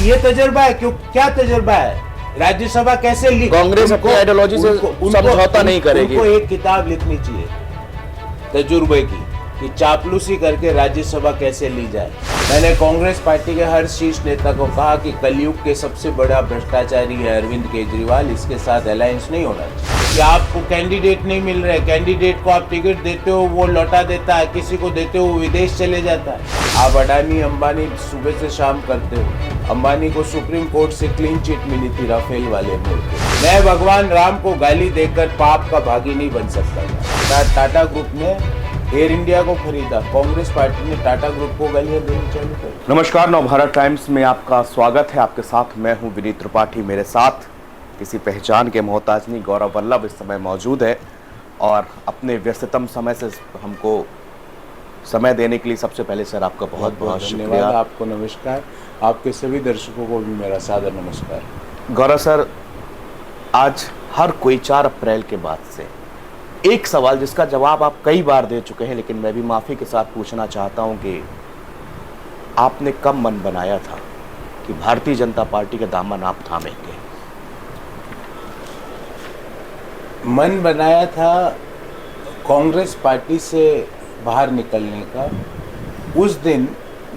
ये तजर्बा है, क्यों क्या तजर्बा है? राज्यसभा कैसे ली? कांग्रेस अपनी आइडियोलॉजी से समझौता नहीं करेगी। उनको एक किताब लिखनी चाहिए तजुर्बे की कि चापलूसी करके राज्यसभा कैसे ली जाए। मैंने कांग्रेस पार्टी के हर शीर्ष नेता को कहा कि कलयुग के सबसे बड़ा भ्रष्टाचारी है अरविंद केजरीवाल, इसके साथ अलायंस नहीं होना चाहिए। कि आपको कैंडिडेट नहीं मिल रहे, कैंडिडेट को आप टिकट देते हो वो लौटा देता है, किसी को देते हो विदेश चले जाता है। आप अडानी अंबानी सुबह से शाम करते हो। अंबानी को सुप्रीम कोर्ट से क्लीन चिट मिली थी राफेल वाले मुल्क। मैं भगवान राम को गाली देकर पाप का भागी नहीं बन सकता था। टाटा ग्रुप ने एयर इंडिया को खरीदा, कांग्रेस पार्टी ने टाटा ग्रुप को गालियां देनी चालू कर। नमस्कार, नवभारत टाइम्स में आपका स्वागत है। आपके साथ मैं हूं विनीत त्रिपाठी। मेरे साथ किसी पहचान के मोहताज नहीं, गौरव वल्लभ इस समय मौजूद है और अपने व्यस्ततम समय से हमको समय देने के लिए सबसे पहले सर आपका बहुत बहुत शुक्रिया। आपको नमस्कार, आपके सभी दर्शकों को भी मेरा सादर नमस्कार। गौरव सर, आज हर कोई 4 अप्रैल के बाद से एक सवाल जिसका जवाब आप कई बार दे चुके हैं, लेकिन मैं भी माफ़ी के साथ पूछना चाहता हूं कि आपने कब मन बनाया था कि भारतीय जनता पार्टी का दामन आप थामेंगे? मन बनाया था कांग्रेस पार्टी से बाहर निकलने का उस दिन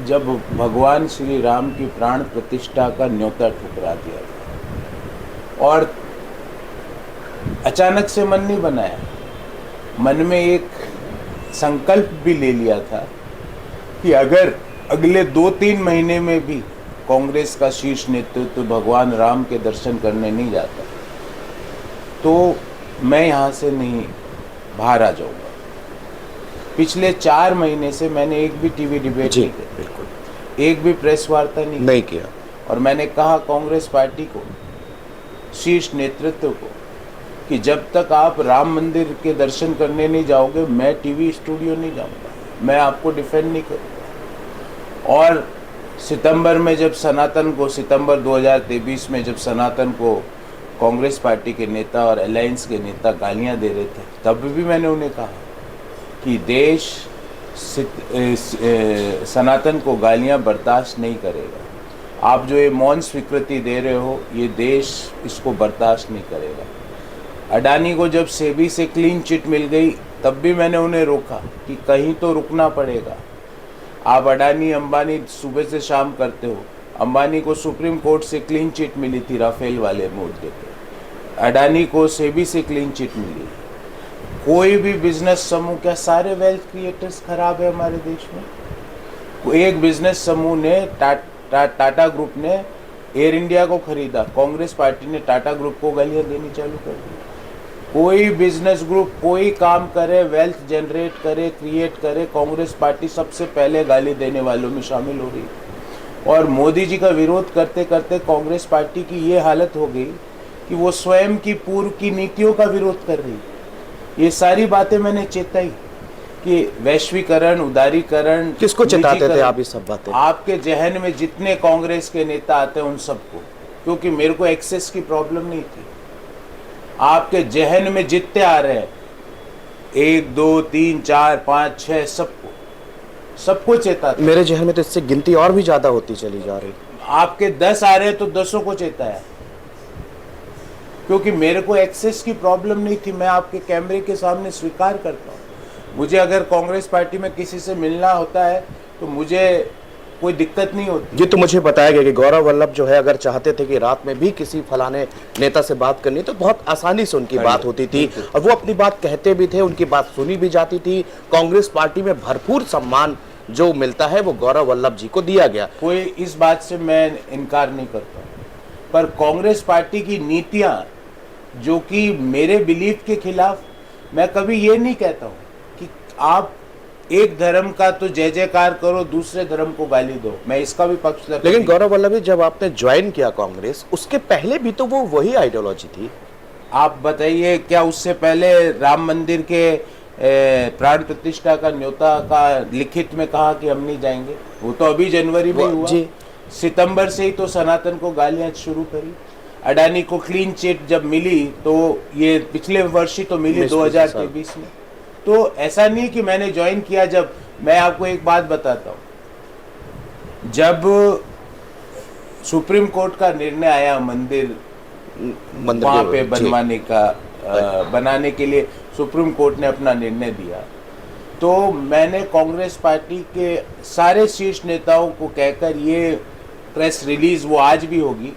जब भगवान श्री राम की प्राण प्रतिष्ठा का न्योता ठुकरा दिया था। और अचानक से मन नहीं बनाया, मन में एक संकल्प भी ले लिया था कि अगर अगले 2-3 महीने में भी कांग्रेस का शीर्ष नेतृत्व भगवान राम के दर्शन करने नहीं जाता तो मैं यहाँ से नहीं बाहर आ जाऊँगा। पिछले 4 महीने से मैंने एक भी टीवी डिबेट नहीं किया, बिल्कुल एक भी प्रेस वार्ता नहीं किया। और मैंने कहा कांग्रेस पार्टी को, शीर्ष नेतृत्व को, कि जब तक आप राम मंदिर के दर्शन करने नहीं जाओगे मैं टीवी स्टूडियो नहीं जाऊंगा, मैं आपको डिफेंड नहीं करूँगा। और सितंबर में जब सितंबर 2023 में जब सनातन को कांग्रेस पार्टी के नेता और अलायंस के नेता गालियां दे रहे थे, तब भी मैंने उन्हें कहा कि देश सनातन को गालियां बर्दाश्त नहीं करेगा। आप जो ये मौन स्वीकृति दे रहे हो, ये देश इसको बर्दाश्त नहीं करेगा। अडानी को जब सेबी से क्लीन चिट मिल गई तब भी मैंने उन्हें रोका कि कहीं तो रुकना पड़ेगा। आप अडानी अंबानी सुबह से शाम करते हो। अंबानी को सुप्रीम कोर्ट से क्लीन चिट मिली थी राफेल वाले मुद्दे पे, अडानी को सेबी से क्लीन चिट मिली। कोई भी बिजनेस समूह, क्या सारे वेल्थ क्रिएटर्स खराब है हमारे देश में? एक बिजनेस समूह ने टाटा ग्रुप ने एयर इंडिया को खरीदा, कांग्रेस पार्टी ने टाटा ग्रुप को गालियां देनी चालू कर दी। कोई बिजनेस ग्रुप कोई काम करे, वेल्थ जनरेट करे, क्रिएट करे, कांग्रेस पार्टी सबसे पहले गाली देने वालों में शामिल हो रही। और मोदी जी का विरोध करते करते कांग्रेस पार्टी की ये हालत हो गई कि वो स्वयं की पूर्व की नीतियों का विरोध कर रही। ये सारी बातें मैंने चेताई कि वैश्वीकरण, उदारीकरण, किसको चेताते थे आप ये सब बातें? आपके जहन में जितने कांग्रेस के नेता आते हैं उन सबको, क्योंकि मेरे को एक्सेस की प्रॉब्लम नहीं थी। आपके जहन में जितने आ रहे हैं 1, 2, 3, 4, 5, 6 सबको चेताते। मेरे जहन में तो इससे गिनती और भी ज्यादा होती चली जा रही। आपके 10 आ रहे हैं तो 10 को चेताया, क्योंकि मेरे को एक्सेस की प्रॉब्लम नहीं थी। मैं आपके कैमरे के सामने स्वीकार करता हूँ, मुझे अगर कांग्रेस पार्टी में किसी से मिलना होता है तो मुझे कोई दिक्कत नहीं होती। ये तो मुझे बताया गया कि गौरव वल्लभ जो है अगर चाहते थे कि रात में भी किसी फलाने नेता से बात करनी तो बहुत आसानी से उनकी बात होती थी और वो अपनी बात कहते भी थे, उनकी बात सुनी भी जाती थी। कांग्रेस पार्टी में भरपूर सम्मान जो मिलता है वो गौरव वल्लभ जी को दिया गया। कोई इस बात से मैं इनकार नहीं करता, पर कांग्रेस पार्टी की नीतियां जो कि मेरे बिलीफ के खिलाफ, मैं कभी ये नहीं कहता हूँ कि आप एक धर्म का तो जय जयकार करो, दूसरे धर्म को गाली दो, मैं इसका भी पक्ष रखता। लेकिन गौरव वल्लभ, जब आपने ज्वाइन किया कांग्रेस, उसके पहले भी तो वो वही आइडियोलॉजी थी। आप बताइए, क्या उससे पहले राम मंदिर के प्राण प्रतिष्ठा का न्योता का लिखित में कहा कि हम नहीं जाएंगे? वो तो अभी जनवरी में हुआ जी। सितंबर से ही तो सनातन को गालियां शुरू करी। अडानी को क्लीन चिट जब मिली तो ये पिछले वर्ष ही तो मिली 2023 में। तो ऐसा नहीं कि मैंने ज्वाइन किया। जब मैं आपको एक बात बताता हूँ, जब सुप्रीम कोर्ट का निर्णय आया मंदिर वहाँ पे बनवाने का बनाने के लिए सुप्रीम कोर्ट ने अपना निर्णय दिया, तो मैंने कांग्रेस पार्टी के सारे शीर्ष नेताओं को कहकर ये प्रेस रिलीज वो आज भी होगी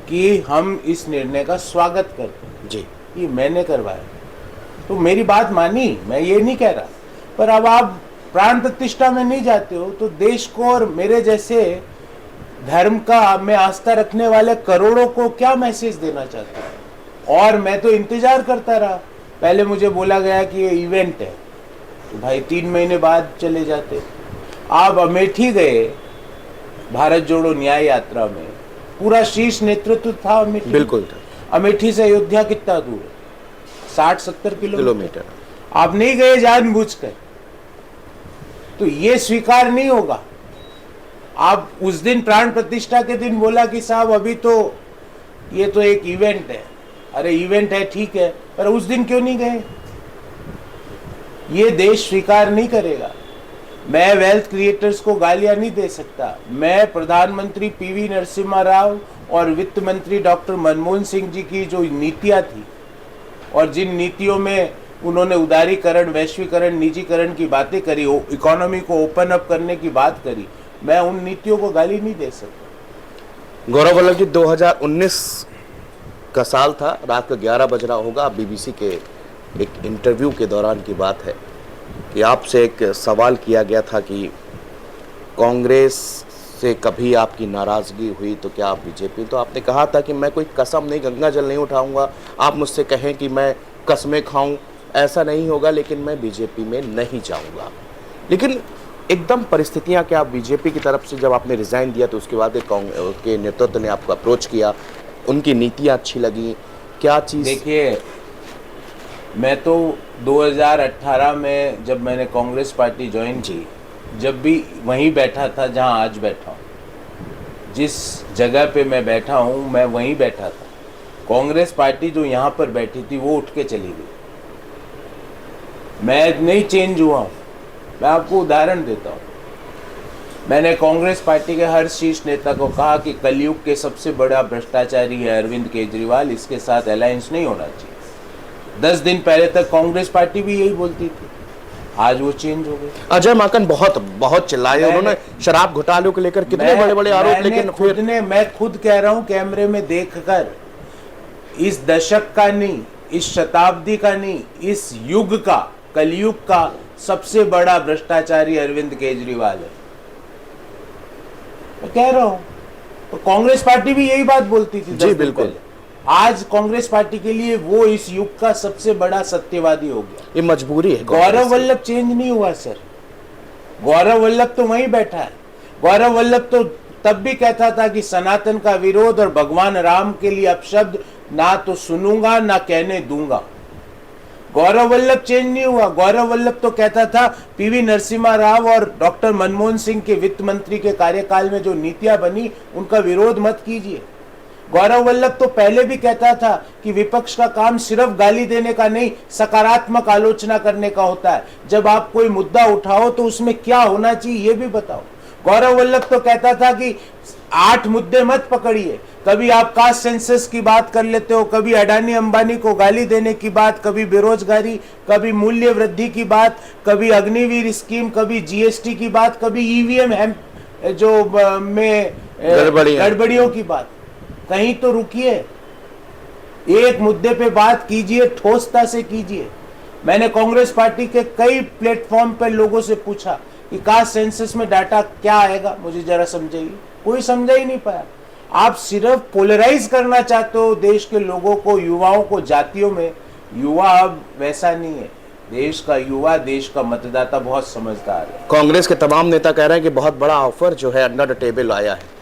कि हम इस निर्णय का स्वागत करते हैं जी। ये मैंने करवाया, तो मेरी बात मानी, मैं ये नहीं कह रहा। पर अब आप प्राण प्रतिष्ठा में नहीं जाते हो तो देश को और मेरे जैसे धर्म का में आस्था रखने वाले करोड़ों को क्या मैसेज देना चाहते हो? और मैं तो इंतजार करता रहा। पहले मुझे बोला गया कि ये इवेंट है, तो भाई 3 महीने बाद चले जाते। आप अमेठी गए भारत जोड़ो न्याय यात्रा में, पूरा शीर्ष नेतृत्व था अमेठी। बिल्कुल था। अमेठी से अयोध्या कितना दूर है? 60-70 किलोमीटर। आप नहीं गए जानबूझकर, तो ये स्वीकार नहीं होगा। आप उस दिन प्राण प्रतिष्ठा के दिन बोला कि साहब अभी तो ये तो एक इवेंट है। अरे इवेंट है ठीक है, पर उस दिन क्यों नहीं गए? ये देश स्वीकार नहीं करेगा। मैं वेल्थ क्रिएटर्स को गालियां नहीं दे सकता। मैं प्रधानमंत्री पीवी नरसिम्हा राव और वित्त मंत्री डॉक्टर मनमोहन सिंह जी की जो नीतियां थी और जिन नीतियों में उन्होंने उदारीकरण, वैश्वीकरण, निजीकरण की बातें करी, इकोनॉमी को ओपन अप करने की बात करी, मैं उन नीतियों को गाली नहीं दे सकता। गौरव वल्लभ जी, 2019 का साल था, रात को 11 बज रहा होगा। बीबीसी के एक इंटरव्यू के दौरान की बात है कि आपसे एक सवाल किया गया था कि कांग्रेस से कभी आपकी नाराजगी हुई तो क्या आप बीजेपी, तो आपने कहा था कि मैं कोई कसम नहीं, गंगा जल नहीं उठाऊंगा। आप मुझसे कहें कि मैं कसमें खाऊं, ऐसा नहीं होगा, लेकिन मैं बीजेपी में नहीं जाऊंगा। लेकिन एकदम परिस्थितियां क्या, बीजेपी की तरफ से जब आपने रिजाइन दिया तो उसके बाद के नेतृत्व ने आपको अप्रोच किया, उनकी नीतियां अच्छी लगी, क्या चीज़? देखिए, मैं तो 2018 में जब मैंने कांग्रेस पार्टी ज्वाइन की, जब भी वहीं बैठा था जहां आज बैठा हूं। जिस जगह पे मैं बैठा हूं मैं वहीं बैठा था। कांग्रेस पार्टी जो यहाँ पर बैठी थी वो उठ के चली गई। मैं नहीं चेंज हुआ हूँ। मैं आपको उदाहरण देता हूँ। मैंने कांग्रेस पार्टी के हर शीर्ष नेता को कहा कि कलयुग के सबसे बड़ा भ्रष्टाचारी है अरविंद केजरीवाल, इसके साथ अलायंस नहीं होना चाहिए। 10 दिन पहले तक कांग्रेस पार्टी भी यही बोलती थी, आज वो चेंज हो गई। अजय माकन बहुत चिल्लाए उन्होंने शराब घोटालों को लेकर, कितने बड़े बड़े आरोप, लेकिन फिर मैं खुद कह रहा हूँ कैमरे में देखकर, इस दशक का नहीं, इस शताब्दी का नहीं, इस युग का, कलयुग का सबसे बड़ा भ्रष्टाचारी अरविंद केजरीवाल है। मैं कह रहा हूं, तो कांग्रेस पार्टी भी यही बात बोलती थी। जी बिल्कुल। आज कांग्रेस पार्टी के लिए वो इस युग का सबसे बड़ा सत्यवादी हो गया। ये मजबूरी है। गौरव वल्लभ चेंज नहीं हुआ सर। गौरव वल्लभ तो वहीं बैठा है। गौरव वल्लभ तो तब भी कहता था कि सनातन का विरोध और भगवान राम के लिए अपशब्द ना तो सुनूंगा ना कहने दूंगा। गौरव वल्लभ चेंज नहीं हुआ। गौरव वल्लभ तो कहता था पीवी नरसिम्हा राव और डॉक्टर मनमोहन सिंह के वित्त मंत्री के कार्यकाल में जो नीतियां बनी उनका विरोध मत कीजिए। गौरव वल्लभ तो पहले भी कहता था कि विपक्ष का काम सिर्फ गाली देने का नहीं, सकारात्मक आलोचना करने का होता है। जब आप कोई मुद्दा उठाओ तो उसमें क्या होना चाहिए ये भी बताओ। गौरव वल्लभ तो कहता था कि 8 मुद्दे मत पकड़िए। कभी आप कास्ट सेंसस की बात कर लेते हो, कभी अडानी अंबानी को गाली देने की बात, कभी बेरोजगारी, कभी मूल्य वृद्धि की बात, कभी अग्निवीर स्कीम, कभी जीएसटी की बात, कभी ईवीएम जो में गड़बड़ियों की बात। कहीं तो रुकिए, एक मुद्दे पे बात कीजिए, ठोसता से कीजिए। मैंने कांग्रेस पार्टी के कई प्लेटफॉर्म पर लोगों से पूछा कि कास्ट सेंसस में डाटा क्या आएगा, मुझे जरा समझाइए। कोई समझा ही नहीं पाया। आप सिर्फ पोलराइज करना चाहते हो देश के लोगों को, युवाओं को जातियों में। युवा अब वैसा नहीं है। देश का युवा, देश का मतदाता बहुत समझदार है। कांग्रेस के तमाम नेता कह रहे हैं कि बहुत बड़ा ऑफर जो है अंडर द टेबल आया है।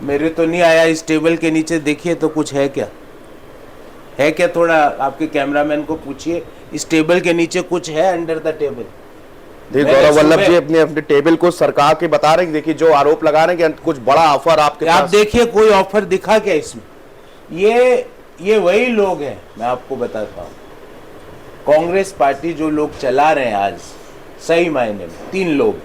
मेरे तो नहीं आया। इस टेबल के नीचे देखिए तो कुछ है क्या? है क्या? थोड़ा आपके कैमरामैन को पूछिए, इस टेबल के नीचे कुछ है under the table? Gaurav Vallabh जी अपने टेबल को सरकार के बता रहे हैं, देखिए जो आरोप लगा रहे हैं कि कुछ बड़ा ऑफर आपके पास। आप देखिए कोई ऑफर दिखा क्या इसमें? ये वही लोग हैं, मैं आपको बताता हूँ। कांग्रेस पार्टी जो लोग चला रहे हैं आज, सही मायने में 3 लोग।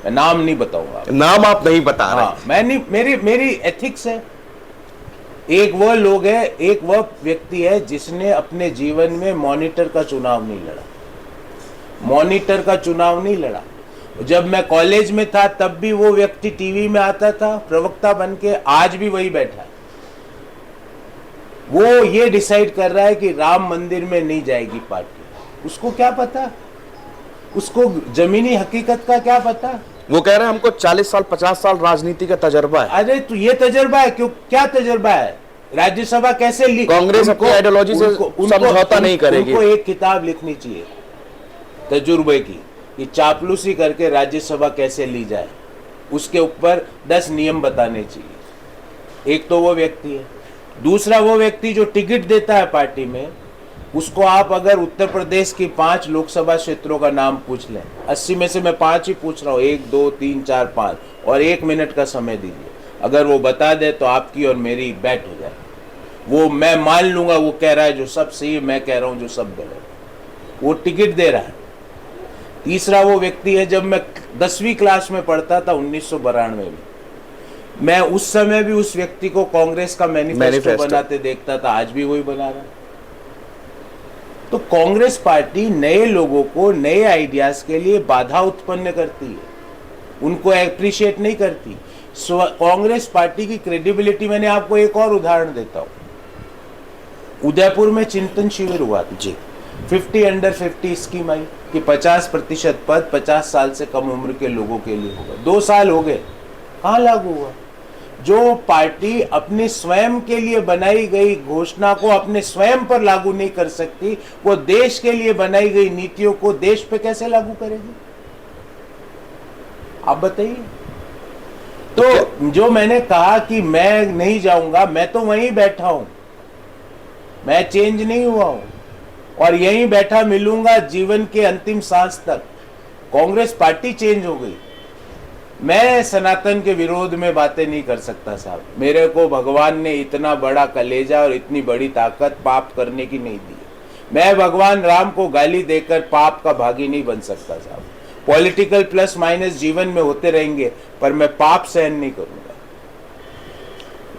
मैं नाम नहीं बताऊंगा। नाम आप नहीं बता रहे। हाँ, मैं नहीं, मेरी एथिक्स है। एक वह लोग है, एक वह व्यक्ति है जिसने अपने जीवन में मॉनिटर का चुनाव नहीं लड़ा, मॉनिटर का चुनाव नहीं लड़ा। जब मैं कॉलेज में था तब भी वो व्यक्ति टीवी में आता था प्रवक्ता बन के, आज भी वही बैठा है। वो ये डिसाइड कर रहा है कि राम मंदिर में नहीं जाएगी पार्टी। उसको क्या पता, उसको जमीनी हकीकत का क्या पता। वो कह रहे हैं हमको 40 साल 50 साल राजनीति का तजर्बा है। अरे तो ये तजर्बा है, क्यों, क्या तजर्बा है? राज्यसभा कैसे कांग्रेस अपनी आइडियोलॉजी से समझौता नहीं करेगी। उनको एक किताब लिखनी चाहिए तजुर्बे की, कि चापलूसी करके राज्यसभा कैसे ली जाए, उसके ऊपर 10 नियम बताने चाहिए। एक तो वो व्यक्ति है। दूसरा वो व्यक्ति जो टिकट देता है पार्टी में, उसको आप अगर उत्तर प्रदेश की 5 लोकसभा क्षेत्रों का नाम पूछ लें, 80 में से मैं 5 ही पूछ रहा हूँ, 1 2 3 4 5, और 1 मिनट का समय दीजिए। अगर वो बता दे तो आपकी और मेरी बैट हो जाए। वो मैं मान लूंगा वो कह रहा है जो सब सही है, मैं कह रहा हूँ जो सब गलत है। वो टिकट दे रहा है। तीसरा वो व्यक्ति है, जब मैं 10वीं क्लास में पढ़ता था 1992 में, मैं उस समय भी उस व्यक्ति को कांग्रेस का मैनिफेस्टो बनाते देखता था, आज भी वही बना रहा है। तो कांग्रेस पार्टी नए लोगों को नए आइडियाज के लिए बाधा उत्पन्न करती है, उनको एप्रिशिएट नहीं करती। कांग्रेस पार्टी की क्रेडिबिलिटी, मैंने आपको एक और उदाहरण देता हूं। उदयपुर में चिंतन शिविर हुआ था जी, 50 अंडर 50 स्कीम आई कि 50% पद 50 साल से कम उम्र के लोगों के लिए होगा। 2 साल हो गए, कहां लागू हुआ? जो पार्टी अपने स्वयं के लिए बनाई गई घोषणा को अपने स्वयं पर लागू नहीं कर सकती, वो देश के लिए बनाई गई नीतियों को देश पे कैसे लागू करेगी? आप बताइए। तो जो मैंने कहा कि मैं नहीं जाऊंगा, मैं तो वहीं बैठा हूं, मैं चेंज नहीं हुआ हूं और यहीं बैठा मिलूंगा जीवन के अंतिम सांस तक। कांग्रेस पार्टी चेंज हो गई, मैं सनातन के विरोध में बातें नहीं कर सकता साहब। मेरे को भगवान ने इतना बड़ा कलेजा और इतनी बड़ी ताकत पाप करने की नहीं दी। मैं भगवान राम को गाली देकर पाप का भागी नहीं बन सकता साहब। पॉलिटिकल प्लस माइनस जीवन में होते रहेंगे, पर मैं पाप सहन नहीं करूंगा।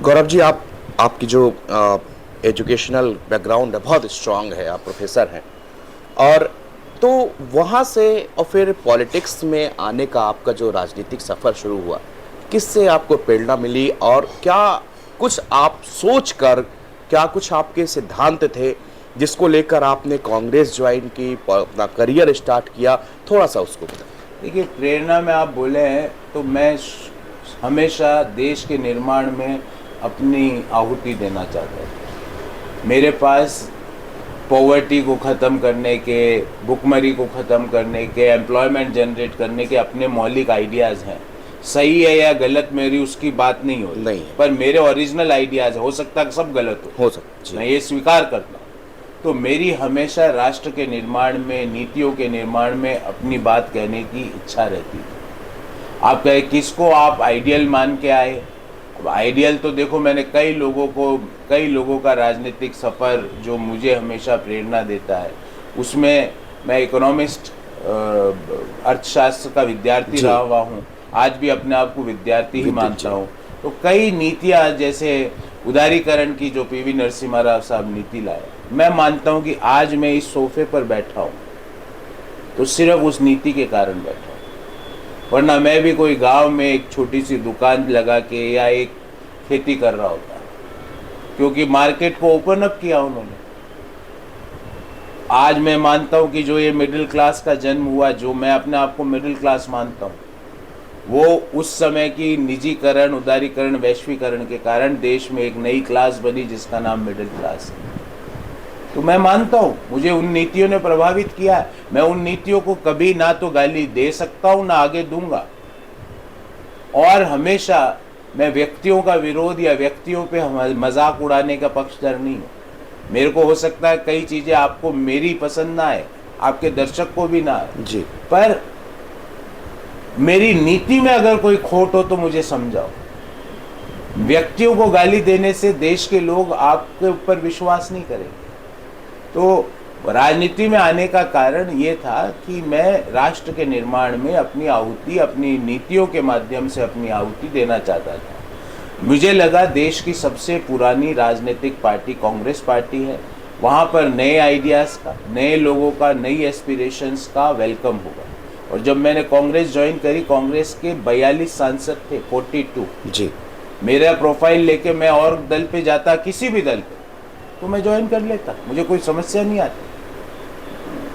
गौरव जी, आपकी जो एजुकेशनल बैकग्राउंड है बहुत स्ट्रांग है, आप प्रोफेसर हैं, और तो वहाँ से और फिर पॉलिटिक्स में आने का आपका जो राजनीतिक सफ़र शुरू हुआ, किससे आपको प्रेरणा मिली और क्या कुछ आप सोच कर, क्या कुछ आपके सिद्धांत थे जिसको लेकर आपने कांग्रेस ज्वाइन की, अपना करियर स्टार्ट किया? थोड़ा सा उसको बताइए। देखिए, प्रेरणा में आप बोले हैं तो मैं हमेशा देश के निर्माण में अपनी आहुति देना चाहता था। मेरे पास पॉवर्टी को ख़त्म करने के, भुखमरी को ख़त्म करने के, एम्प्लॉयमेंट जनरेट करने के अपने मौलिक आइडियाज़ हैं। सही है या गलत मेरी उसकी बात नहीं हो रही है, पर मेरे ओरिजिनल आइडियाज़ हो सकता है सब गलत हो सकता, मैं ये स्वीकार करता हूँ। तो मेरी हमेशा राष्ट्र के निर्माण में, नीतियों के निर्माण में अपनी बात कहने की इच्छा रहती है। आप कहे किसको आप आइडियल मान के आए? अब आइडियल तो देखो, मैंने कई लोगों का राजनीतिक सफ़र जो मुझे हमेशा प्रेरणा देता है, उसमें मैं इकोनॉमिस्ट, अर्थशास्त्र का विद्यार्थी रहा हुआ हूँ, आज भी अपने आप को विद्यार्थी ही मानता हूँ। तो कई नीतियाँ, जैसे उदारीकरण की जो पीवी नरसिम्हा राव साहब नीति लाए, मैं मानता हूँ कि आज मैं इस सोफे पर बैठा हूँ तो सिर्फ उस नीति के कारण बैठा हूँ, वरना मैं भी कोई गांव में एक छोटी सी दुकान लगा के या एक खेती कर रहा होता, क्योंकि मार्केट को ओपन अप किया उन्होंने। आज मैं मानता हूँ कि जो ये मिडिल क्लास का जन्म हुआ, जो मैं अपने आप को मिडिल क्लास मानता हूँ, वो उस समय की निजीकरण, उदारीकरण, वैश्वीकरण के कारण देश में एक नई क्लास बनी जिसका नाम मिडिल क्लास है। तो मैं मानता हूँ मुझे उन नीतियों ने प्रभावित किया है। मैं उन नीतियों को कभी ना तो गाली दे सकता हूँ ना आगे दूंगा, और हमेशा मैं व्यक्तियों का विरोध या व्यक्तियों पे मजाक उड़ाने का पक्षधर नहीं हूँ। मेरे को हो सकता है कई चीज़ें आपको मेरी पसंद ना आए, आपके दर्शक को भी ना आए जी, पर मेरी नीति में अगर कोई खोट हो तो मुझे समझाओ। व्यक्तियों को गाली देने से देश के लोग आपके ऊपर विश्वास नहीं करेंगे। तो राजनीति में आने का कारण ये था कि मैं राष्ट्र के निर्माण में अपनी आहुति, अपनी नीतियों के माध्यम से अपनी आहुति देना चाहता था। मुझे लगा देश की सबसे पुरानी राजनीतिक पार्टी कांग्रेस पार्टी है, वहाँ पर नए आइडियाज़ का, नए लोगों का, नई एस्पिरेशंस का वेलकम होगा। और जब मैंने कांग्रेस ज्वाइन करी, कांग्रेस के 42 सांसद थे, 42 जी। मेरा प्रोफाइल लेके मैं और दल पे जाता, किसी भी दल पे, तो मैं ज्वाइन कर लेता, मुझे कोई समस्या नहीं आती।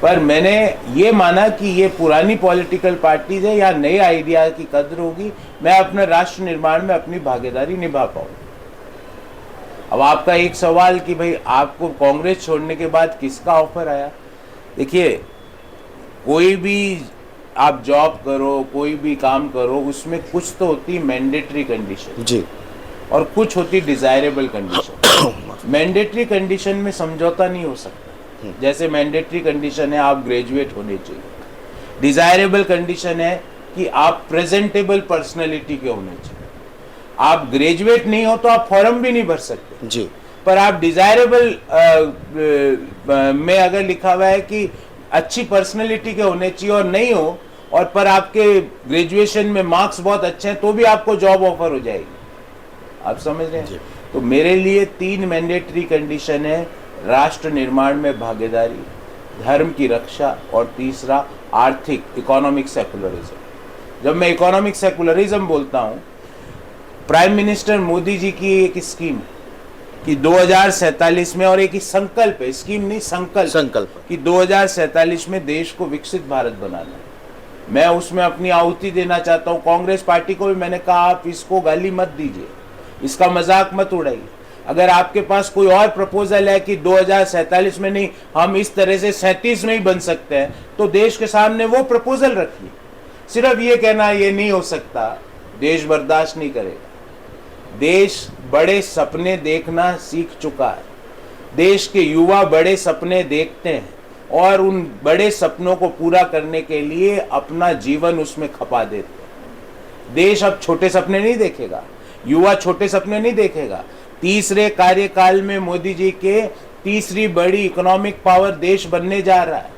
पर मैंने ये माना कि ये पुरानी पॉलिटिकल पार्टीज है, या नए आइडिया की कद्र होगी, मैं अपने राष्ट्र निर्माण में अपनी भागीदारी निभा पाऊँ। अब आपका एक सवाल कि भाई आपको कांग्रेस छोड़ने के बाद किसका ऑफर आया। देखिए, कोई भी आप जॉब करो, कोई भी काम करो, उसमें कुछ तो होती मैंडेटरी कंडीशन जी, और कुछ होती डिजायरेबल कंडीशन। मैंडेटरी कंडीशन में समझौता नहीं हो सकता। जैसे मैंडेटरी कंडीशन है आप ग्रेजुएट होने चाहिए, डिजायरेबल कंडीशन है कि आप प्रेजेंटेबल पर्सनैलिटी के होने चाहिए। आप ग्रेजुएट नहीं हो तो आप फॉर्म भी नहीं भर सकते जी, पर आप डिजायरेबल में अगर लिखा हुआ है कि अच्छी पर्सनैलिटी के होने चाहिए और नहीं हो, और पर आपके ग्रेजुएशन में मार्क्स बहुत अच्छे हैं, तो भी आपको जॉब ऑफर हो जाएगी। आप समझ रहे हैं? तो मेरे लिए 3 मैंडेटरी कंडीशन है: राष्ट्र निर्माण में भागीदारी, धर्म की रक्षा, और तीसरा आर्थिक, इकोनॉमिक सेकुलरिज्म। जब मैं इकोनॉमिक सेकुलरिज्म बोलता हूँ, प्राइम मिनिस्टर मोदी जी की एक स्कीम कि 2047 में, और एक ही संकल्प है, स्कीम नहीं, संकल्प कि 2047 में देश को विकसित भारत बनाना है। मैं उसमें अपनी आहुति देना चाहता हूँ। कांग्रेस पार्टी को भी मैंने कहा आप इसको गाली मत दीजिए, इसका मजाक मत उड़ाइए। अगर आपके पास कोई और प्रपोजल है कि 2047 में नहीं, हम इस तरह से 37 में ही बन सकते हैं, तो देश के सामने वो प्रपोजल रखिए। सिर्फ ये कहना ये नहीं हो सकता, देश बर्दाश्त नहीं करेगा। देश बड़े सपने देखना सीख चुका है। देश के युवा बड़े सपने देखते हैं और उन बड़े सपनों को पूरा करने के लिए अपना जीवन उसमें खपा देते हैं। देश अब छोटे सपने नहीं देखेगा, युवा छोटे सपने नहीं देखेगा। तीसरे कार्यकाल में मोदी जी के तीसरी बड़ी इकोनॉमिक पावर देश बनने जा रहा है,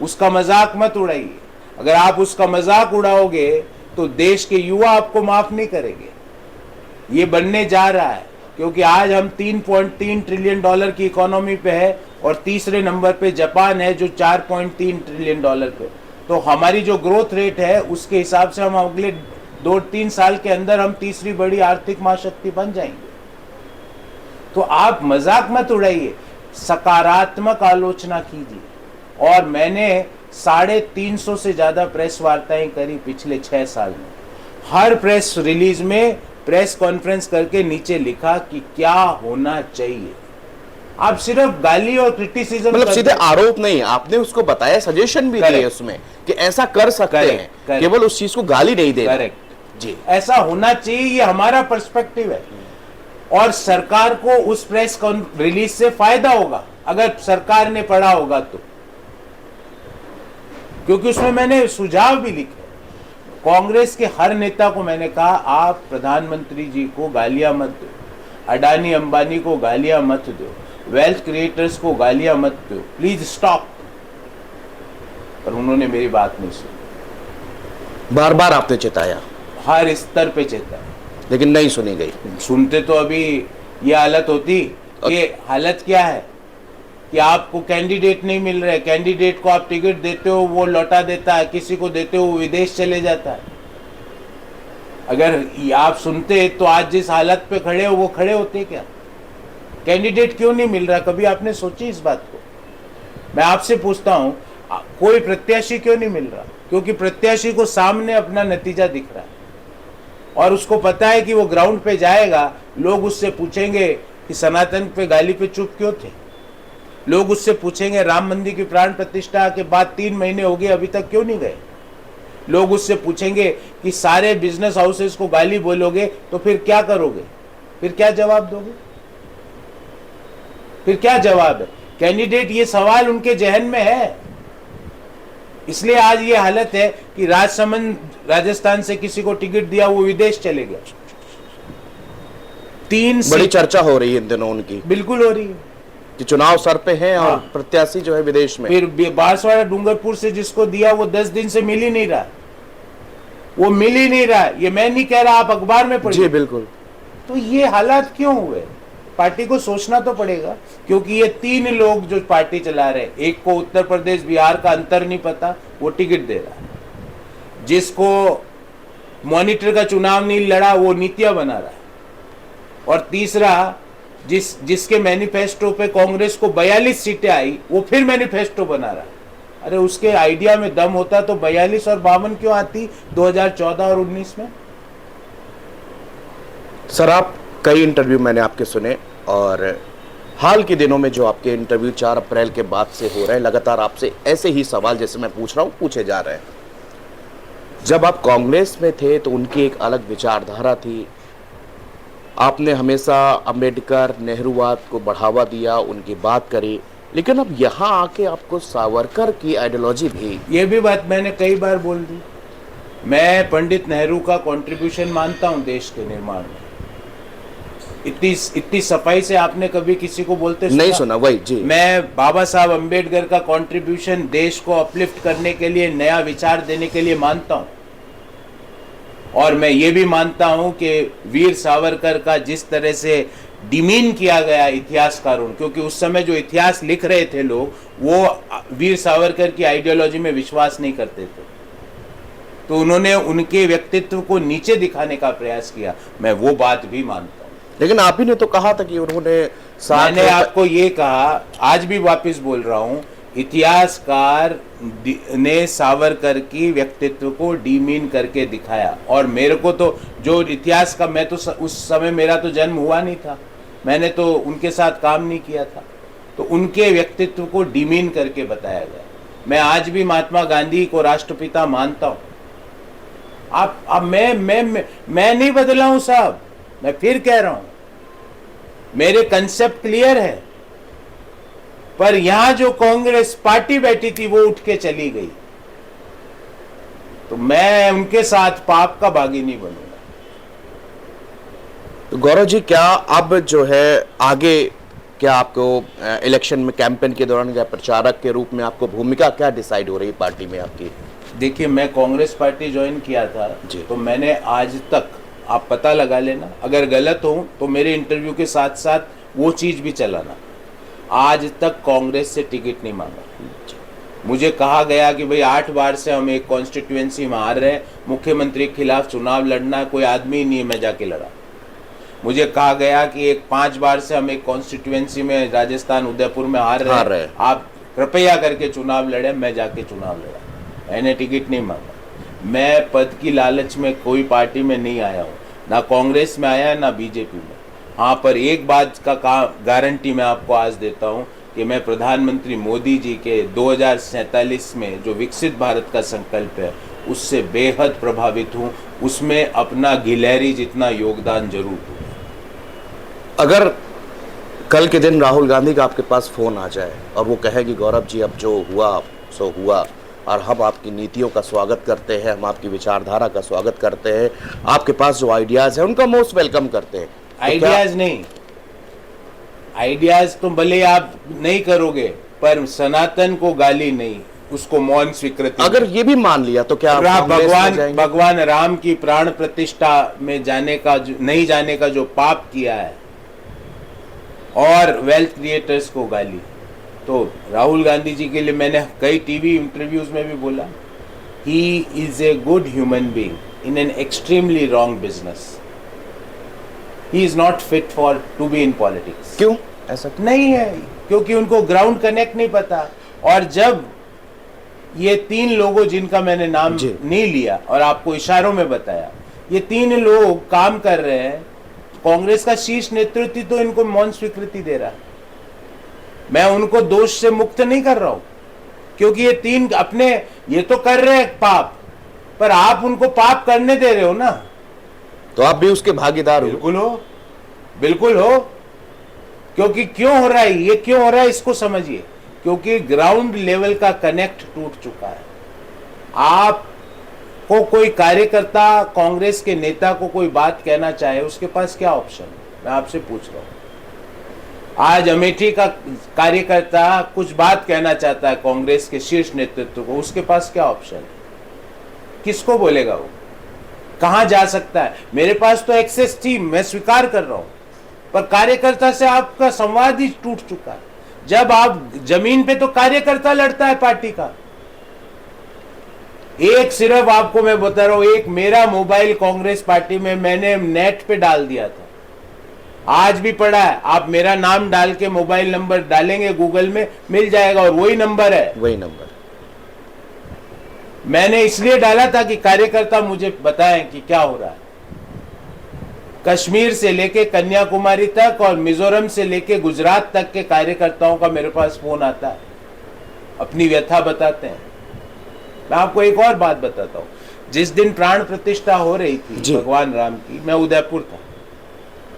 उसका मजाक मत उड़ाइए। अगर आप उसका मजाक उड़ाओगे तो देश के युवा आपको माफ नहीं करेंगे। ये बनने जा रहा है, क्योंकि आज हम 3.3 ट्रिलियन डॉलर की इकोनॉमी पे है और तीसरे नंबर पे जापान है जो 4.3 ट्रिलियन डॉलर पे। तो हमारी जो ग्रोथ रेट है उसके हिसाब से हम अगले 2-3 साल के अंदर हम तीसरी बड़ी आर्थिक महाशक्ति बन जाएंगे। तो आप मजाक मत उड़ाइए, सकारात्मक आलोचना कीजिए। और मैंने 350 से ज्यादा प्रेस वार्ताएं करी पिछले 6 साल में। हर प्रेस रिलीज में प्रेस कॉन्फ्रेंस करके नीचे लिखा कि क्या होना चाहिए। आप सिर्फ गाली और क्रिटिसिज्म, मतलब सीधे आरोप नहीं, आपने उसको बताया, सजेशन भी दिए उसमें कि ऐसा कर सकते हैं, केवल उस चीज को गाली नहीं देना। करेक्ट जी, ऐसा होना चाहिए, ये हमारा पर्सपेक्टिव है। और सरकार को उस प्रेस रिलीज से फायदा होगा अगर सरकार ने पढ़ा होगा तो, क्योंकि उसमें मैंने सुझाव भी लिखे। कांग्रेस के हर नेता को मैंने कहा आप प्रधानमंत्री जी को गालियां मत दो, अडानी अंबानी को गालियां मत दो, वेल्थ क्रिएटर्स को गालियां मत दो, प्लीज स्टॉप। पर उन्होंने मेरी बात नहीं सुनी। बार बार आपने चिताया, हर स्तर पे चेताया, लेकिन नहीं सुनी गई। सुनते तो अभी ये हालत होती। ये हालत क्या है कि आपको कैंडिडेट नहीं मिल रहे, कैंडिडेट को आप टिकट देते हो वो लौटा देता है, किसी को देते हो वो विदेश चले जाता है। अगर आप सुनते तो आज जिस हालत पे खड़े हो वो खड़े होते क्या? कैंडिडेट क्यों नहीं मिल रहा? कभी आपने सोची इस बात को? मैं आपसे पूछता हूं, कोई प्रत्याशी क्यों नहीं मिल रहा? क्योंकि प्रत्याशी को सामने अपना नतीजा दिख रहा है और उसको पता है कि वो ग्राउंड पे जाएगा, लोग उससे पूछेंगे कि सनातन पे गाली पे चुप क्यों थे। लोग उससे पूछेंगे राम मंदिर की प्राण प्रतिष्ठा के बाद 3 महीने हो गए अभी तक क्यों नहीं गए। लोग उससे पूछेंगे कि सारे बिजनेस हाउसेस को गाली बोलोगे तो फिर क्या करोगे, फिर क्या जवाब दोगे, फिर क्या जवाब है? कैंडिडेट ये सवाल उनके जहन में है, इसलिए आज ये हालत है कि राजसमंद राजस्थान से किसी को टिकट दिया वो विदेश चले गया। 3 बड़ी चर्चा हो रही है इन दिनों उनकी। बिल्कुल हो रही है। कि चुनाव सर पे हैं और हाँ। प्रत्याशी जो है विदेश में। फिर बांसवाड़ा डूंगरपुर से जिसको दिया वो 10 दिन से मिल ही नहीं रहा, वो मिल ही नहीं रहा। ये मैं नहीं कह रहा, आप अखबार में जी पढ़िए। बिल्कुल। तो ये हालात क्यों हुए? पार्टी को सोचना तो पड़ेगा, क्योंकि ये 3 लोग जो पार्टी चला रहे हैं, एक को उत्तर प्रदेश बिहार का अंतर नहीं पता, वो टिकट दे रहा है। जिसको मॉनिटर का चुनाव नहीं लड़ा, वो नीतियां बना रहा है। और तीसरा, जिसके मैनिफेस्टो पे कांग्रेस को 42 सीटें आई, वो फिर मैनिफेस्टो बना रहा है। अरे उसके आइडिया में दम होता तो 42 और 52 क्यों आती 2014 और 19 में? सर, आप कई इंटरव्यू मैंने आपके सुने, और हाल के दिनों में जो आपके इंटरव्यू 4 अप्रैल के बाद से हो रहे हैं, लगातार आपसे ऐसे ही सवाल जैसे मैं पूछ रहा हूँ पूछे जा रहे हैं। जब आप कांग्रेस में थे तो उनकी एक अलग विचारधारा थी, आपने हमेशा अंबेडकर नेहरूवाद को बढ़ावा दिया, उनकी बात करी, लेकिन अब यहाँ आके आपको सावरकर की आइडियोलॉजी भी। ये भी बात मैंने कई बार बोल दी। मैं पंडित नेहरू का कंट्रीब्यूशन मानता हूँ देश के निर्माण में। इतनी सफाई से आपने कभी किसी को बोलते नहीं सुना? वही जी। मैं बाबा साहब अंबेडकर का कंट्रीब्यूशन देश को अपलिफ्ट करने के लिए, नया विचार देने के लिए मानता हूँ। और मैं ये भी मानता हूँ कि वीर सावरकर का जिस तरह से डिमीन किया गया इतिहासकारों, क्योंकि उस समय जो इतिहास लिख रहे थे लोग, वो वीर सावरकर की आइडियोलॉजी में विश्वास नहीं करते थे, तो उन्होंने उनके व्यक्तित्व को नीचे दिखाने का प्रयास किया। मैं वो बात भी मानता हूँ। लेकिन आप ही ने तो कहा था कि उन्होंने मैंने आपको ये कहा, आज भी वापस बोल रहा हूँ, इतिहासकार ने सावरकर की व्यक्तित्व को डीमीन करके दिखाया। और मेरे को तो जो इतिहास का, मैं तो उस समय मेरा तो जन्म हुआ नहीं था, मैंने तो उनके साथ काम नहीं किया था, तो उनके व्यक्तित्व को डीमीन करके बताया गया। मैं आज भी महात्मा गांधी को राष्ट्रपिता मानता हूँ। आप मैं नहीं बदला हूं साहब, मैं फिर कह रहा हूं, मेरे कंसेप्ट क्लियर है। पर यहां जो कांग्रेस पार्टी बैठी थी वो उठ के चली गई, तो मैं उनके साथ पाप का भागी नहीं बनूंगा। तो गौरव जी, क्या अब जो है आगे क्या आपको इलेक्शन में कैंपेन के दौरान क्या प्रचारक के रूप में आपको भूमिका क्या डिसाइड हो रही पार्टी में आपकी? देखिए, मैं कांग्रेस पार्टी ज्वाइन किया था तो मैंने आज तक, आप पता लगा लेना, अगर गलत हो तो मेरे इंटरव्यू के साथ साथ वो चीज भी चलाना, आज तक कांग्रेस से टिकट नहीं मांगा। मुझे कहा गया कि भाई 8 बार से हम एक कॉन्स्टिट्यूएंसी में हार रहे हैं, मुख्यमंत्री के खिलाफ चुनाव लड़ना कोई आदमी नहीं है, मैं जाके लड़ा। मुझे कहा गया कि 5 बार से हम एक कॉन्स्टिट्यूएंसी में राजस्थान उदयपुर में हार रहे हैं, आप कृपया करके चुनाव लड़े, मैं जाके चुनाव लड़ा। मैंने टिकट नहीं मांगा। मैं पद की लालच में कोई पार्टी में नहीं आया हूँ, ना कांग्रेस में आया ना बीजेपी में। हाँ, पर एक बात का गारंटी मैं आपको आज देता हूँ कि मैं प्रधानमंत्री मोदी जी के 2047 में जो विकसित भारत का संकल्प है उससे बेहद प्रभावित हूँ, उसमें अपना गिलहरी जितना योगदान जरूर दूँ। अगर कल के दिन राहुल गांधी का आपके पास फोन आ जाए और वो कहे कि गौरव जी, अब जो हुआ सो हुआ, और हम आपकी नीतियों का स्वागत करते हैं, हम आपकी विचारधारा का स्वागत करते हैं, आपके पास जो आइडियाज है उनका मोस्ट वेलकम करते हैं, तो आइडियाज नहीं, आइडियाज तो भले आप नहीं करोगे, पर सनातन को गाली नहीं, उसको मौन स्वीकृति। अगर ये भी मान लिया तो क्या भगवान राम की प्राण प्रतिष्ठा में जाने का, नहीं जाने का जो पाप किया है, और वेल्थ क्रिएटर्स को गाली, तो राहुल गांधी जी के लिए मैंने कई टीवी इंटरव्यूज में भी बोला, he is a good human being in an extremely wrong business. He is not fit for to be in politics. क्यों ऐसा? नहीं है, क्योंकि उनको ग्राउंड कनेक्ट नहीं पता। और जब ये 3 लोगों जिनका मैंने नाम नहीं लिया और आपको इशारों में बताया, ये 3 लोग काम कर रहे हैं, कांग्रेस का शीर्ष नेतृत्व तो इनको मौन स्वीकृति दे रहा है। मैं उनको दोष से मुक्त नहीं कर रहा हूं, क्योंकि ये 3 अपने ये तो कर रहे हैं पाप, पर आप उनको पाप करने दे रहे हो ना, तो आप भी उसके भागीदार हो। बिल्कुल हो, बिल्कुल हो। क्योंकि क्यों हो रहा है ये, क्यों हो रहा है इसको समझिए, क्योंकि ग्राउंड लेवल का कनेक्ट टूट चुका है। आप को कोई कार्यकर्ता, कांग्रेस के नेता को कोई बात कहना चाहे, उसके पास क्या ऑप्शन है? मैं आपसे पूछ रहा हूं। आज अमेठी का कार्यकर्ता कुछ बात कहना चाहता है कांग्रेस के शीर्ष नेतृत्व को, उसके पास क्या ऑप्शन है? किसको बोलेगा वो? कहां जा सकता है? मेरे पास तो एक्सेस थी, मैं स्वीकार कर रहा हूं, पर कार्यकर्ता से आपका संवाद ही टूट चुका है। जब आप जमीन पे तो कार्यकर्ता लड़ता है पार्टी का। एक सिर्फ आपको मैं बता रहा हूं, एक मेरा मोबाइल कांग्रेस पार्टी में मैंने नेट पे डाल दिया था, आज भी पड़ा है। आप मेरा नाम डाल के मोबाइल नंबर डालेंगे गूगल में, मिल जाएगा, और वही नंबर है। वही नंबर मैंने इसलिए डाला था कि कार्यकर्ता मुझे बताएं कि क्या हो रहा है। कश्मीर से लेके कन्याकुमारी तक और मिजोरम से लेके गुजरात तक के कार्यकर्ताओं का मेरे पास फोन आता है, अपनी व्यथा बताते हैं। मैं आपको एक और बात बताता हूं, जिस दिन प्राण प्रतिष्ठा हो रही थी भगवान राम की, मैं उदयपुर था।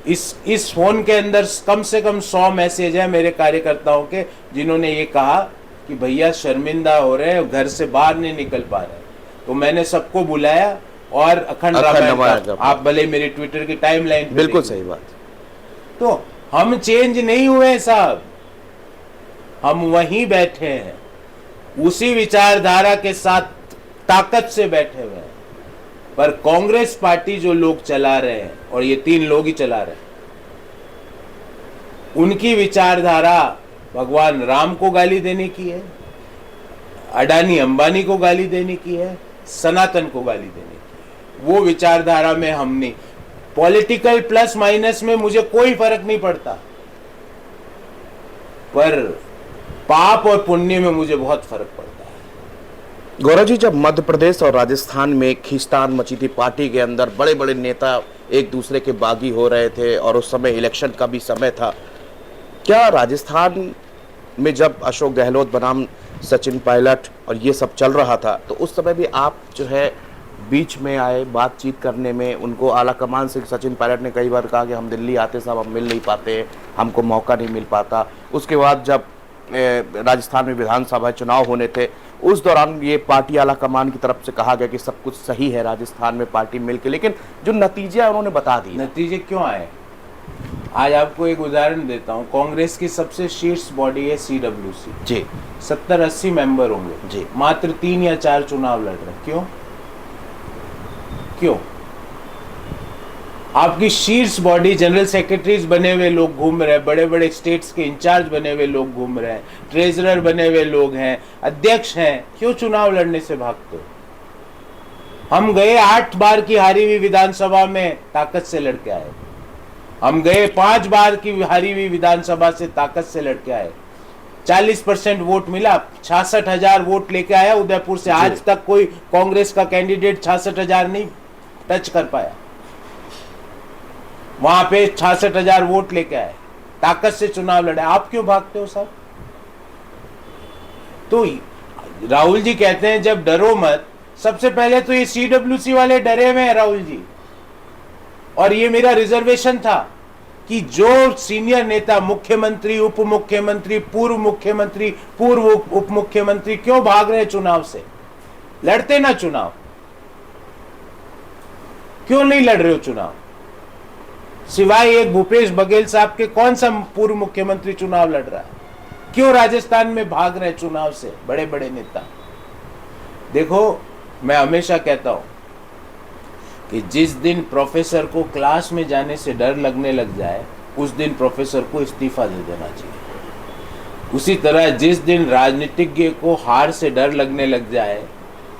इस फोन के अंदर कम से कम 100 मैसेज है मेरे कार्यकर्ताओं के, जिन्होंने ये कहा कि भैया शर्मिंदा हो रहे हैं, घर से बाहर नहीं निकल पा रहे। तो मैंने सबको बुलाया और अखंड रामायण, आप भले मेरे ट्विटर की टाइमलाइन, बिल्कुल सही बात। तो हम चेंज नहीं हुए साहब, हम वहीं बैठे हैं, उसी विचारधारा के साथ ताकत से बैठे हुए हैं। पर कांग्रेस पार्टी जो लोग चला रहे हैं, और ये 3 लोग ही चला रहे हैं, उनकी विचारधारा भगवान राम को गाली देने की है, अडानी अंबानी को गाली देने की है, सनातन को गाली देने की है। वो विचारधारा में हम नहीं। पॉलिटिकल प्लस माइनस में मुझे कोई फर्क नहीं पड़ता, पर पाप और पुण्य में मुझे बहुत फर्क पड़ता है। गौरव जी, जब मध्य प्रदेश और राजस्थान में खींचतान मची थी पार्टी के अंदर, बड़े बड़े नेता एक दूसरे के बागी हो रहे थे और उस समय इलेक्शन का भी समय था, क्या राजस्थान में जब अशोक गहलोत बनाम सचिन पायलट और ये सब चल रहा था, तो उस समय भी आप जो है बीच में आए बातचीत करने में? उनको आला कमान से सचिन पायलट ने कई बार कहा कि हम दिल्ली आते साहब हम मिल नहीं पाते, हमको मौका नहीं मिल पाता। उसके बाद जब राजस्थान में विधानसभा चुनाव होने थे, उस दौरान ये पार्टी आला कमान की तरफ से कहा गया कि सब कुछ सही है राजस्थान में पार्टी मिलके, लेकिन जो नतीजे उन्होंने बता दिए। नतीजे क्यों आए? आज आपको एक उदाहरण देता हूं। कांग्रेस की सबसे शीर्ष बॉडी है CWC जी, 70-80 मेंबर होंगे जी, मात्र 3 या 4 चुनाव लड़ रहे। क्यों? क्यों? आपकी शीर्ष बॉडी, जनरल सेक्रेटरीज बने हुए लोग घूम रहे हैं, बड़े बड़े स्टेट्स के इंचार्ज बने हुए लोग घूम रहे हैं, ट्रेजरर बने हुए लोग हैं, अध्यक्ष हैं, क्यों चुनाव लड़ने से भागते हो? हम गए 8 बार की हारी हुई विधानसभा में ताकत से लड़के आए। हम गए 5 बार की हारी हुई विधानसभा से ताकत से लड़के आए। 40% वोट मिला, 66,000 वोट लेके आया उदयपुर से। आज तक कोई कांग्रेस का कैंडिडेट 66,000 नहीं टच कर पाया। वहां पे 66,000 वोट लेके आए, ताकत से चुनाव लड़े। आप क्यों भागते हो साहब? तो राहुल जी कहते हैं जब डरो मत, सबसे पहले तो ये CWC वाले डरे हुए हैं राहुल जी। और ये मेरा रिजर्वेशन था कि जो सीनियर नेता, मुख्यमंत्री, उप मुख्यमंत्री, पूर्व मुख्यमंत्री, पूर्व उप मुख्यमंत्री क्यों भाग रहे चुनाव से? लड़ते ना चुनाव, क्यों नहीं लड़ रहे हो चुनाव? सिवाय एक भूपेश बघेल साहब के कौन सा पूर्व मुख्यमंत्री चुनाव लड़ रहा है? क्यों राजस्थान में भाग रहे चुनाव से बड़े बड़े नेता? देखो, मैं हमेशा कहता हूं कि जिस दिन प्रोफेसर को क्लास में जाने से डर लगने लग जाए, उस दिन प्रोफेसर को इस्तीफा दे देना चाहिए। उसी तरह जिस दिन राजनीतिज्ञ को हार से डर लगने लग जाए,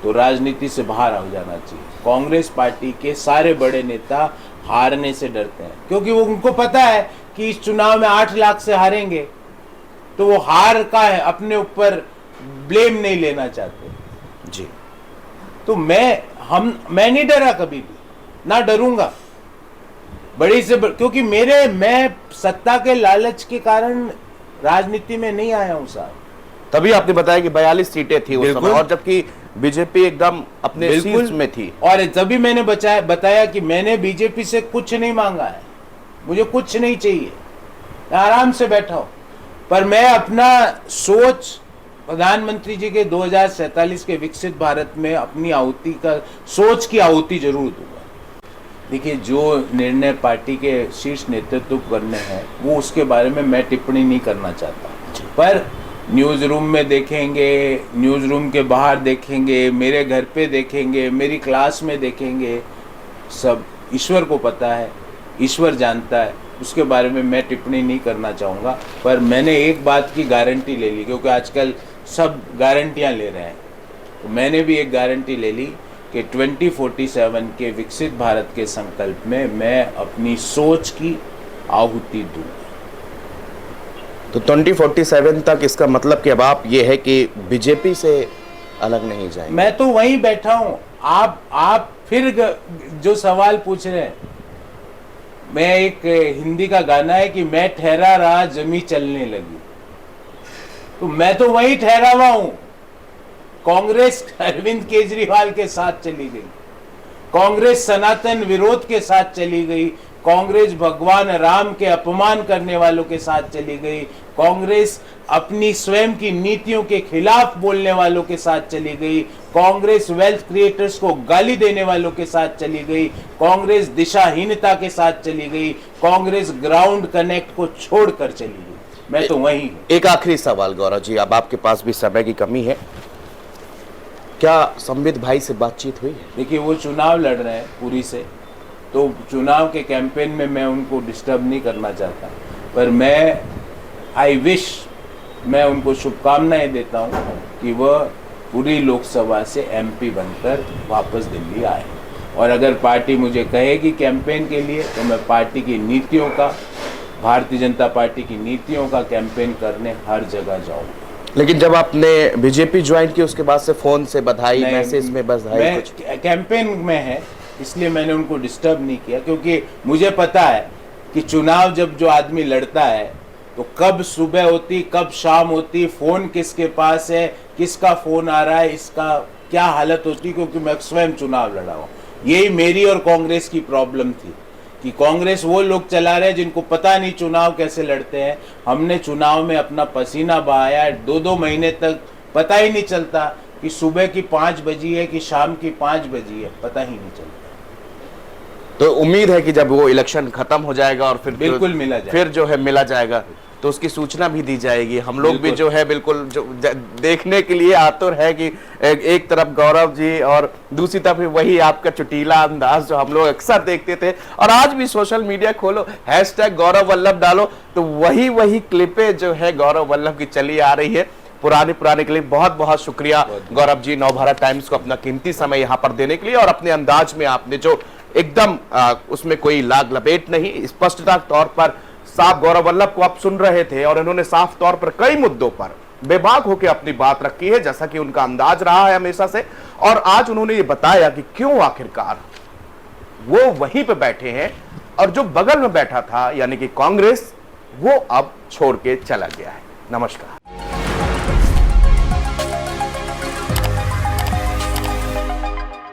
तो राजनीति से बाहर आ जाना चाहिए। कांग्रेस पार्टी के सारे बड़े नेता हारने से डरते हैं, क्योंकि वो उनको पता है कि इस चुनाव में 8 लाख से हारेंगे, तो वो हार का है अपने ऊपर ब्लेम नहीं लेना चाहते जी। तो मैं नहीं डरा कभी भी, ना डरूंगा बड़ी से क्योंकि मैं सत्ता के लालच के कारण राजनीति में नहीं आया हूं साहब। तभी आपने बताया कि 42 सीटें थी उस समय, और जबकि बीजेपी एकदम अपने शीर्ष में थी। और तभी मैंने बताया कि मैंने बीजेपी से कुछ नहीं मांगा है, मुझे कुछ नहीं चाहिए, मैं आराम से बैठा हूं। पर मैं अपना सोच प्रधानमंत्री जी के 2047 के विकसित भारत में अपनी आहुति का, सोच की आहुति जरूर दूंगा। देखिए, जो निर्णय पार्टी के शीर्ष नेतृत्व करने हैं वो उसके बारे में मैं टिप्पणी नहीं करना चाहता, पर न्यूज़ रूम में देखेंगे, न्यूज़ रूम के बाहर देखेंगे, मेरे घर पे देखेंगे, मेरी क्लास में देखेंगे, सब ईश्वर को पता है, ईश्वर जानता है, उसके बारे में मैं टिप्पणी नहीं करना चाहूँगा। पर मैंने एक बात की गारंटी ले ली, क्योंकि आजकल सब गारंटियाँ ले रहे हैं, तो मैंने भी एक गारंटी ले ली कि 2047 के विकसित भारत के संकल्प में मैं अपनी सोच की आहुति दूँ। तो 2047 तक इसका मतलब कि अब आप ये है कि बीजेपी से अलग नहीं जाएंगे? मैं तो वहीं बैठा हूँ। आप फिर जो सवाल पूछ रहे हैं, मैं एक हिंदी का गाना है कि मैं ठहरा रहा जमी चलने लगी, तो मैं तो वहीं ठहरा हुआ हूं। कांग्रेस अरविंद केजरीवाल के साथ चली गई, कांग्रेस सनातन विरोध के साथ चली गई, कांग्रेस भगवान राम के अपमान करने वालों के साथ चली गई, कांग्रेस अपनी स्वयं की नीतियों के खिलाफ बोलने वालों के साथ चली गई, कांग्रेस वेल्थ क्रिएटर्स को गाली देने वालों के साथ चली गई, कांग्रेस दिशाहीनता के साथ चली गई, कांग्रेस ग्राउंड कनेक्ट को छोड़कर चली गई। मैं तो वहीं हूं। एक आखिरी सवाल गौरव जी, अब आपके पास भी समय की कमी है, क्या संबित भाई से बातचीत हुई? देखिए, वो चुनाव लड़ रहे हैं पूरी से, तो चुनाव के कैंपेन में मैं उनको डिस्टर्ब नहीं करना चाहता, पर मैं उनको शुभकामनाएं देता हूं कि वह पूरी लोकसभा से एमपी बनकर वापस दिल्ली आए। और अगर पार्टी मुझे कहेगी कैंपेन के लिए, तो मैं पार्टी की नीतियों का, भारतीय जनता पार्टी की नीतियों का कैंपेन करने हर जगह जाऊंगा। लेकिन जब आपने बीजेपी ज्वाइन की उसके बाद से फोन से बधाई, मैसेज में बधाई, कुछ कैंपेन में है, इसलिए मैंने उनको डिस्टर्ब नहीं किया, क्योंकि मुझे पता है कि चुनाव जब जो आदमी लड़ता है तो कब सुबह होती, कब शाम होती, फोन किसके पास है, किसका फोन आ रहा है, इसका क्या हालत होती, क्योंकि मैं स्वयं चुनाव लड़ा हूँ। यही मेरी और कांग्रेस की प्रॉब्लम थी कि कांग्रेस वो लोग चला रहे हैं जिनको पता नहीं चुनाव कैसे लड़ते हैं। हमने चुनाव में अपना पसीना बहाया, 2-2 महीने तक पता ही नहीं चलता कि सुबह की 5 बजी है कि शाम की 5 बजी है, पता ही नहीं चलता। तो उम्मीद है कि जब वो इलेक्शन खत्म हो जाएगा और फिर बिल्कुल मिला जाएगा, फिर जो है मिला जाएगा, तो उसकी सूचना भी दी जाएगी। हम लोग भी जो है बिल्कुल जो देखने के लिए आतुर है कि एक तरफ गौरव जी और दूसरी तरफ वही आपका चुटीला अंदाज जो हम लोग अक्सर देखते थे, और आज भी सोशल मीडिया खोलो, हैशटैग गौरव वल्लभ डालो, तो वही क्लिपें जो है गौरव वल्लभ की चली आ रही है, पुरानी क्लिप। बहुत बहुत शुक्रिया गौरव जी, नवभारत टाइम्स को अपना कीमती समय यहाँ पर देने के लिए, और अपने अंदाज में आपने जो एकदम उसमें कोई लाग लपेट नहीं, स्पष्टता तौर पर साफ गौरव वल्लभ को आप सुन रहे थे, और इन्होंने साफ तौर पर कई मुद्दों पर बेबाक होकर अपनी बात रखी है, जैसा कि उनका अंदाज रहा है हमेशा से। और आज उन्होंने ये बताया कि क्यों आखिरकार वो वहीं पे बैठे हैं, और जो बगल में बैठा था यानी कि कांग्रेस, वो अब छोड़ के चला गया है। नमस्कार।